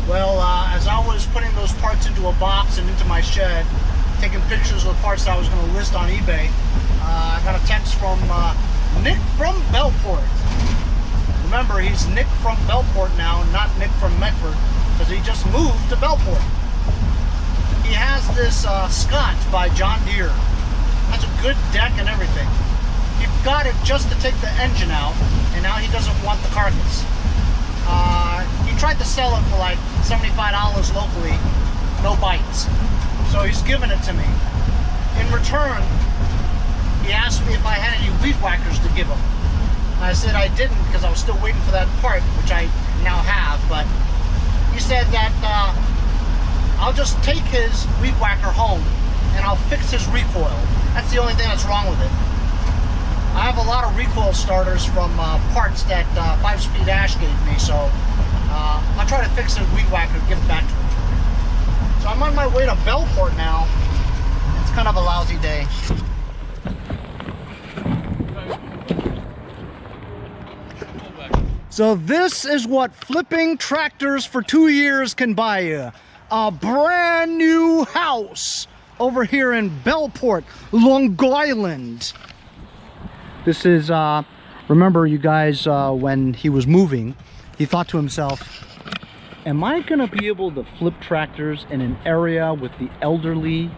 Well, as I was putting those parts into a box and into my shed, taking pictures of the parts that I was going to list on eBay, I got a text from Nick from Bellport. Remember, he's Nick from Bellport now, not Nick from Medford, because he just moved to Bellport. He has this Scott by John Deere. Has a good deck and everything. He got it just to take the engine out, and now he doesn't want the carcass. He tried to sell it for like $75 locally, no bites. So he's given it to me. In return, he asked me if I had any weed whackers to give him. I said I didn't because I was still waiting for that part, which I now have, but he said that I'll just take his weed whacker home and I'll fix his recoil. That's the only thing that's wrong with it. I have a lot of recoil starters from parts that 5-Speed Ash gave me, so I'll try to fix his weed whacker and give it back to him. So I'm on my way to Bellport now. It's kind of a lousy day. So this is what flipping tractors for 2 years can buy you. A brand new house over here in Bellport, Long Island. This is, remember you guys, when he was moving, he thought to himself, am I gonna be able to flip tractors in an area with the elderly?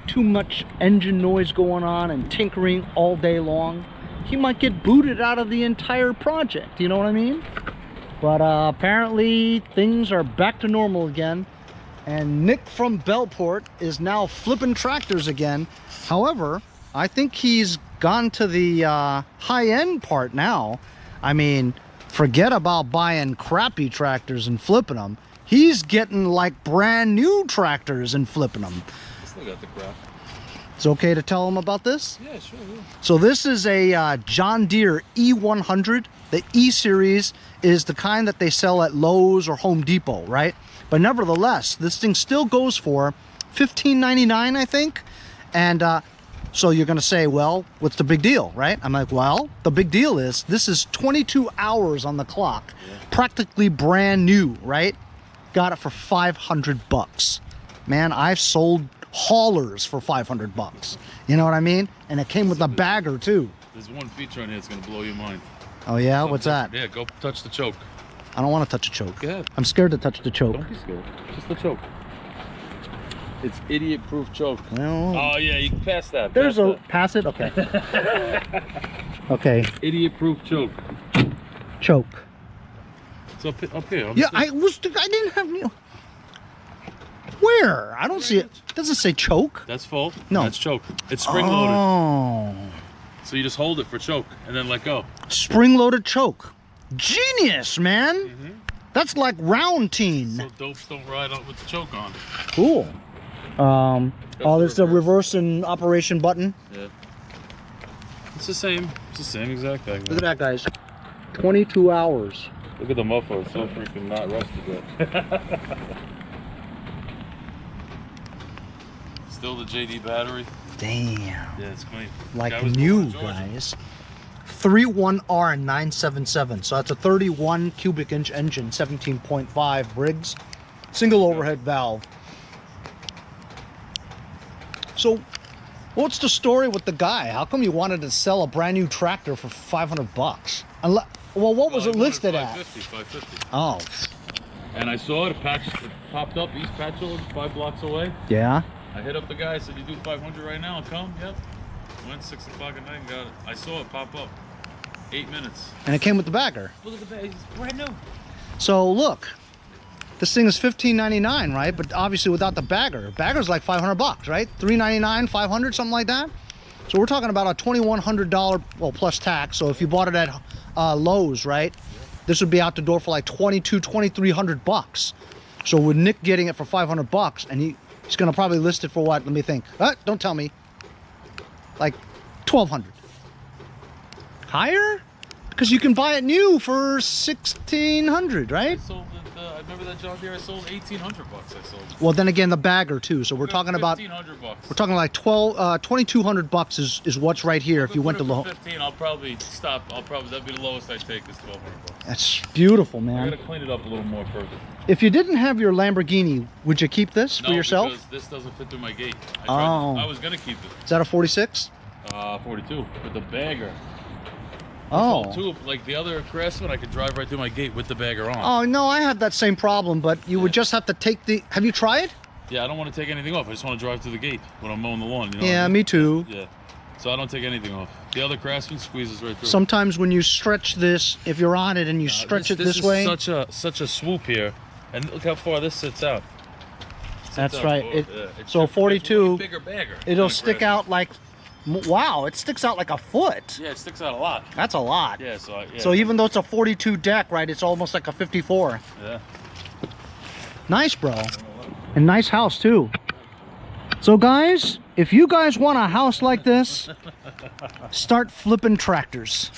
Too much engine noise going on and tinkering all day long. He might get booted out of the entire project, you know what I mean? But apparently things are back to normal again, and Nick from Bellport is now flipping tractors again. However, I think he's gone to the high-end part now. I mean, forget about buying crappy tractors and flipping them. He's getting like brand new tractors and flipping them. I still got the crap. It's okay to tell him about this? Yeah, sure. Yeah. So this is a John Deere E100. The E series is the kind that they sell at Lowe's or Home Depot, right? But nevertheless, this thing still goes for $15.99, I think. And so you're gonna say, well, what's the big deal, right? I'm like, well, the big deal is this is 22 hours on the clock, practically brand new, right? Got it for 500 bucks. Man, I've sold haulers for 500 bucks. You know what I mean? And it came with a bagger too. There's one feature on here that's gonna blow your mind. Oh yeah? What's that? Yeah, go touch the choke. I don't want to touch a choke. Go ahead. I'm scared to touch the choke. Don't be scared. Just the choke. It's idiot-proof choke. Well, Oh yeah, you can pass that. there's pass it? Okay. Okay. Idiot-proof choke. Choke. It's up here. Yeah, I didn't have any. Where? I don't see it. It doesn't say choke. That's full. No. That's choke. It's spring-loaded. Oh. So you just hold it for choke and then let go. Spring-loaded choke. Genius, man. That's like round teen. So dopes don't ride up with the choke on. Cool. Oh, this is the reverse and operation button. Yeah. It's the same. It's the same exact thing. Look at that, guys. 22 hours. Look at the muffler. It's so freaking not rusted yet. Still the JD battery. Damn. Yeah, it's clean. Like new, guys. 31R977. So that's a 31 cubic inch engine, 17.5 Briggs, single overhead valve. So what's the story with the guy? How come you wanted to sell a brand new tractor for 500 bucks? Well, what was it listed at? 550. Oh. And I saw it, it popped up, East Patchogue, 5 blocks away. Yeah. I hit up the guy, said, you do 500 right now? I'll come. Yep. Went 6 o'clock at night and got it. I saw it pop up. 8 minutes. And it came with the bagger. Look at the bag. It's brand new. So look, this thing is $15.99, right? But obviously without the bagger. Bagger's like 500 bucks, right? $3.99, 500, something like that. So we're talking about a $2,100, well, plus tax. So if you bought it at Lowe's, right? This would be out the door for like $2,300 bucks. So with Nick getting it for 500 bucks, and he's gonna probably list it for what? Let me think. Don't tell me. Like 1,200. Higher? Because you can buy it new for 1,600, right? I sold it, I remember that John Deere I sold? 1,800 bucks. I sold. Well, then again, the bagger too. So we're talking about 1,500 bucks. we're talking like 2,200 bucks is what's right here. If you went to the low. 15, I'll probably stop. That'd be the lowest I take is 1,200 bucks. That's beautiful, I man. gotta clean it up a little more further. If you didn't have your Lamborghini, would you keep this for yourself? Because this doesn't fit through my gate. Oh. I was gonna keep it. Is that a 46? 42 with the bagger. Oh. Too, like the other Craftsman, I could drive right through my gate with the bagger on. Oh no, I have that same problem, but you would just have to take the. Have you tried? Yeah, I don't want to take anything off. I just want to drive through the gate when I'm mowing the lawn. You know Yeah, what I mean? me too. Yeah. So I don't take anything off. The other Craftsman squeezes right through. Sometimes when you stretch this, if you're on it and you stretch it this way. This is such a swoop here, and look how far this sits out. That's right. It's So 42. It's a bigger bagger. It'll stick out like. Wow, it sticks out like a foot. Yeah, it sticks out a lot. That's a lot. Yeah, So even though it's a 42 deck, right, it's almost like a 54. Yeah. Nice, bro. And nice house, too. So, guys, if you guys want a house like this, start flipping tractors.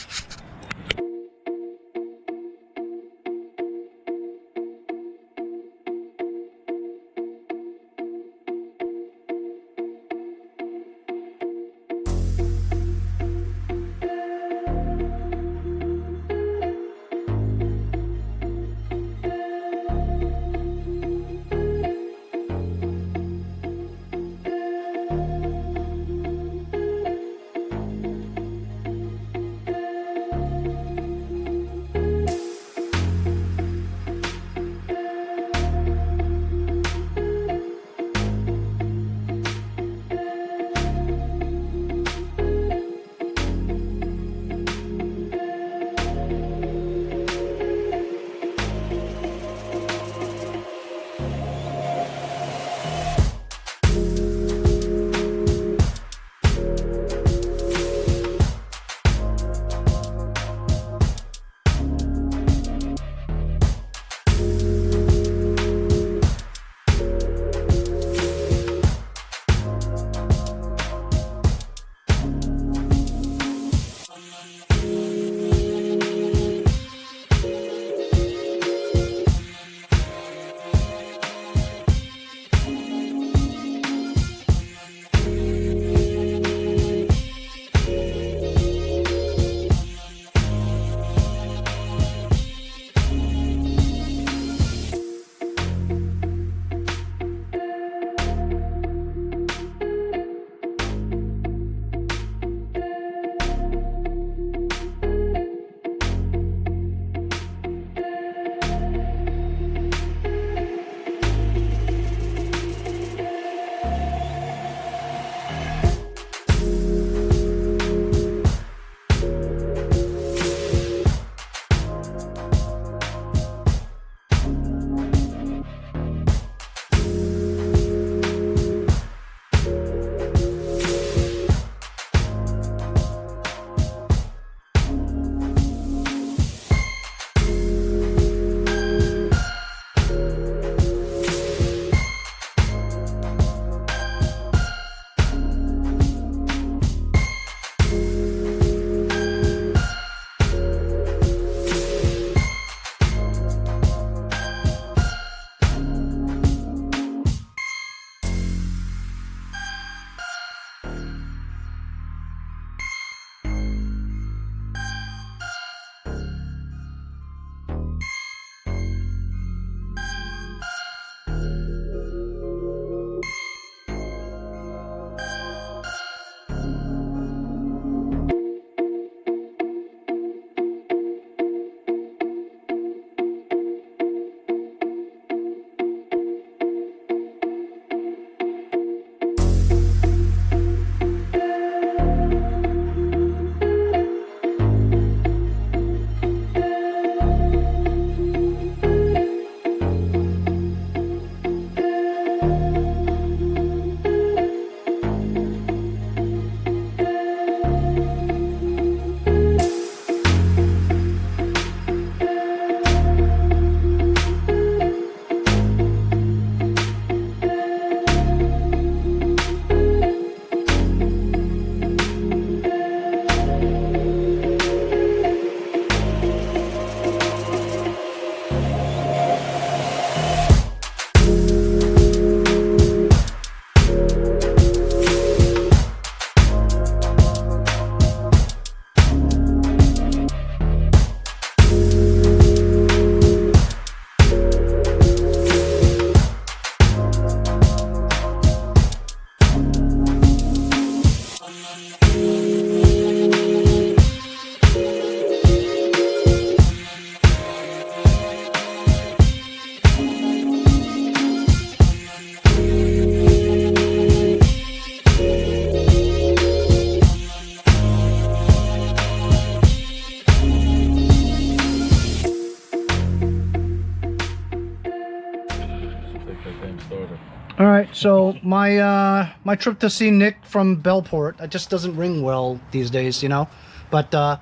starter. All right, so my my trip to see Nick from Bellport, it just doesn't ring well these days, you know. But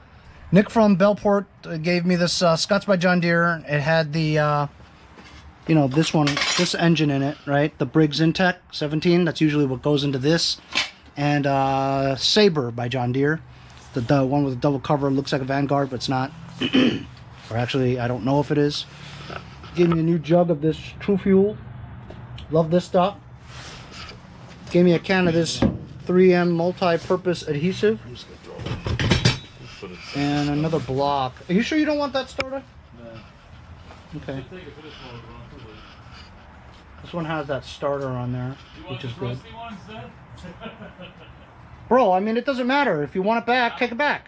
Nick from Bellport gave me this Scots by John Deere. It had the you know, this engine in it, right? The Briggs Intech 17. That's usually what goes into this. And Sabre by John Deere, the one with the double cover. Looks like a Vanguard, but it's not. Or actually, I don't know if it is. Gave me a new jug of this True Fuel. Love this stuff. Gave me a can of this 3M multi-purpose adhesive. And another block. Are you sure you don't want that starter? No. Okay. This one has that starter on there, which is good. Bro, I mean, it doesn't matter. If you want it back, take it back.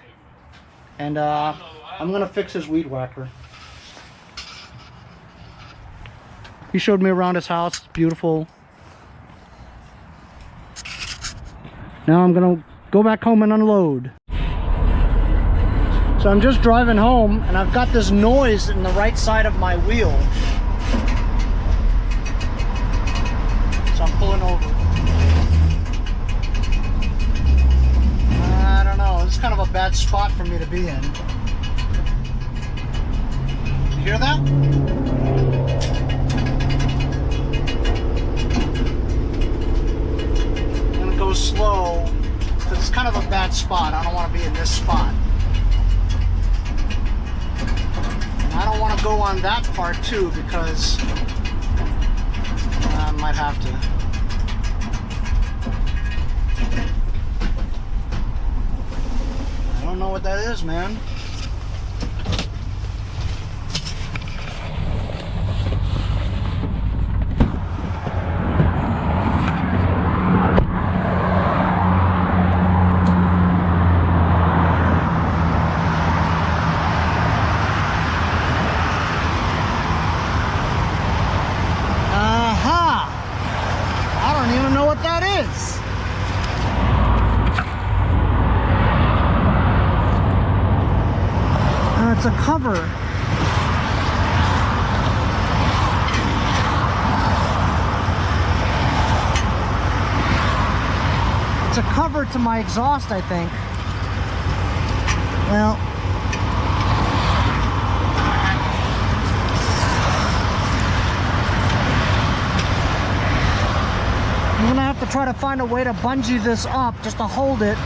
And I'm gonna fix his weed whacker. He showed me around his house. It's beautiful. Now I'm gonna go back home and unload. So I'm just driving home and I've got this noise in the right side of my wheel. So I'm pulling over. I don't know. This is kind of a bad spot for me to be in. You hear that? Go slow because it's kind of a bad spot. I don't want to be in this spot. And I don't want to go on that part too because I might have to. I don't know what that is, man. It's a cover. It's a cover to my exhaust, I think. Well, I'm gonna have to try to find a way to bungee this up just to hold it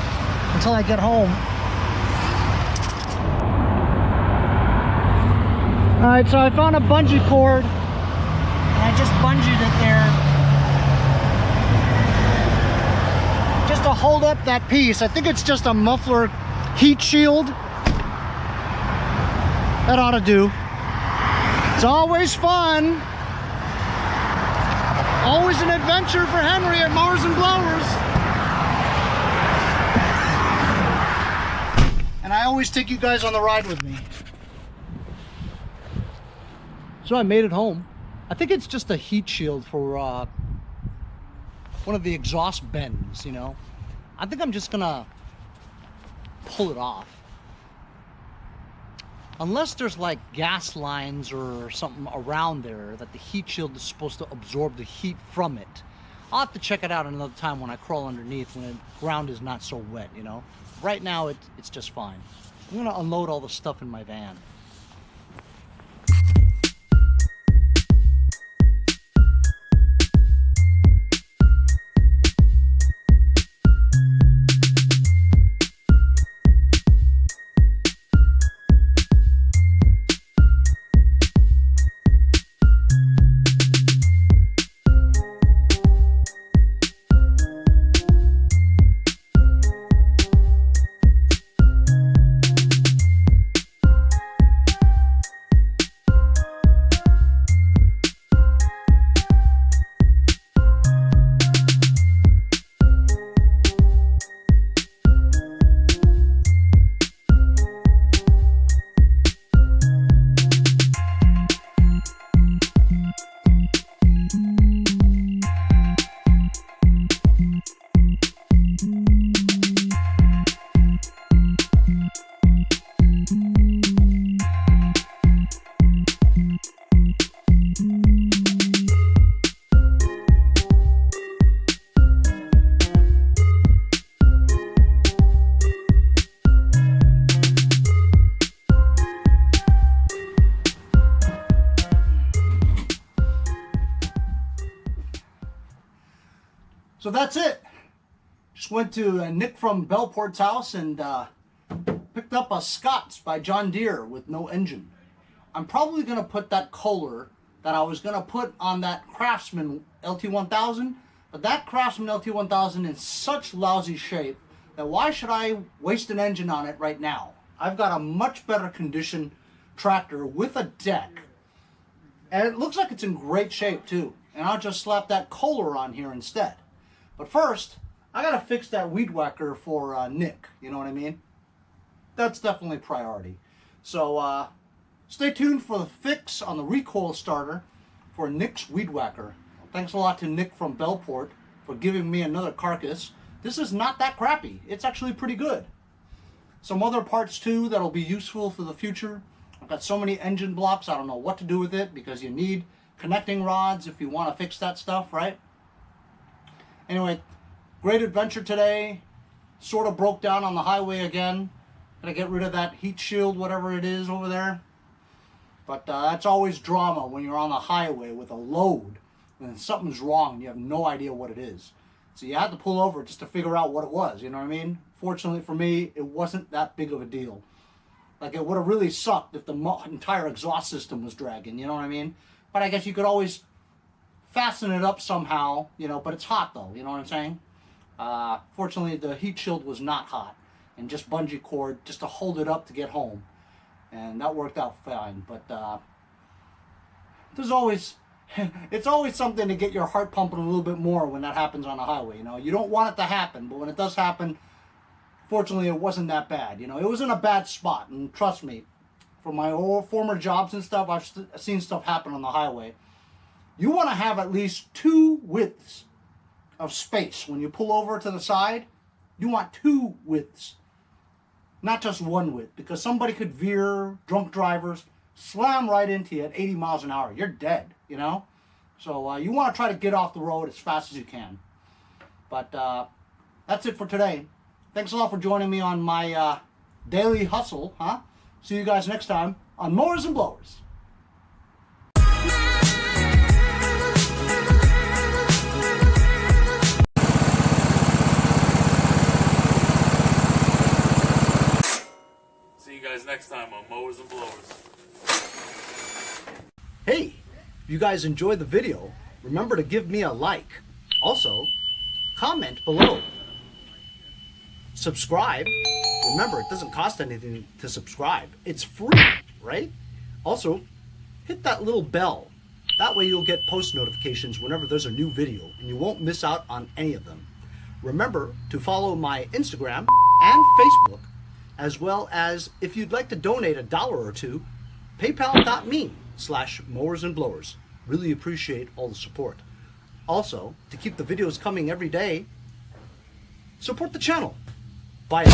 until I get home. Alright, so I found a bungee cord and I just bungeed it there just to hold up that piece. I think it's just a muffler heat shield. That ought to do. It's always fun. Always an adventure for Henry at Mowers and Blowers. And I always take you guys on the ride with me. So I made it home. I think it's just a heat shield for one of the exhaust bends, you know. I think I'm just gonna pull it off. Unless there's like gas lines or something around there that the heat shield is supposed to absorb the heat from it. I'll have to check it out another time when I crawl underneath when the ground is not so wet, you know. Right now it's just fine. I'm gonna unload all the stuff in my van. So that's it. Just went to Nick from Bellport's house and picked up a Scots by John Deere with no engine. I'm probably going to put that Kohler that I was going to put on that Craftsman LT1000, but that Craftsman LT1000 is such lousy shape that why should I waste an engine on it right now? I've got a much better condition tractor with a deck, and it looks like it's in great shape too, and I'll just slap that Kohler on here instead. But first, I gotta fix that weed whacker for Nick, you know what I mean? That's definitely priority. So stay tuned for the fix on the recoil starter for Nick's weed whacker. Thanks a lot to Nick from Bellport for giving me another carcass. This is not that crappy. It's actually pretty good. Some other parts too that'll be useful for the future. I've got so many engine blocks, I don't know what to do with it because you need connecting rods if you want to fix that stuff, right? Anyway, great adventure today. Sort of broke down on the highway again. Gotta get rid of that heat shield, whatever it is over there. But that's always drama when you're on the highway with a load and something's wrong and you have no idea what it is. So you had to pull over just to figure out what it was, you know what I mean? Fortunately for me, it wasn't that big of a deal. Like, it would have really sucked if the entire exhaust system was dragging, you know what I mean? But I guess you could always fasten it up somehow, you know, but it's hot though, you know what I'm saying? Fortunately, the heat shield was not hot, and just bungee cord just to hold it up to get home. And that worked out fine, but there's always, it's always something to get your heart pumping a little bit more when that happens on the highway, you know? You don't want it to happen, but when it does happen, fortunately it wasn't that bad, you know? It was in a bad spot, and trust me, from my old former jobs and stuff, I've seen stuff happen on the highway. You want to have at least 2 widths of space. When you pull over to the side, you want 2 widths, not just 1 width, because somebody could veer, drunk drivers, slam right into you at 80 miles an hour. You're dead, you know? So you want to try to get off the road as fast as you can. But that's it for today. Thanks a lot for joining me on my daily hustle, huh? See you guys next time on Mowers and Blowers. See you guys next time on Mowers and Blowers. Hey, if you guys enjoyed the video, remember to give me a like. Also, comment below. Subscribe. Remember, it doesn't cost anything to subscribe. It's free, right? Also, hit that little bell. That way you'll get post notifications whenever there's a new video, and you won't miss out on any of them. Remember to follow my Instagram and Facebook, as well as, if you'd like to donate $1 or $2, paypal.me/mowersandblowers. Really appreciate all the support. Also, to keep the videos coming every day, support the channel. Bye.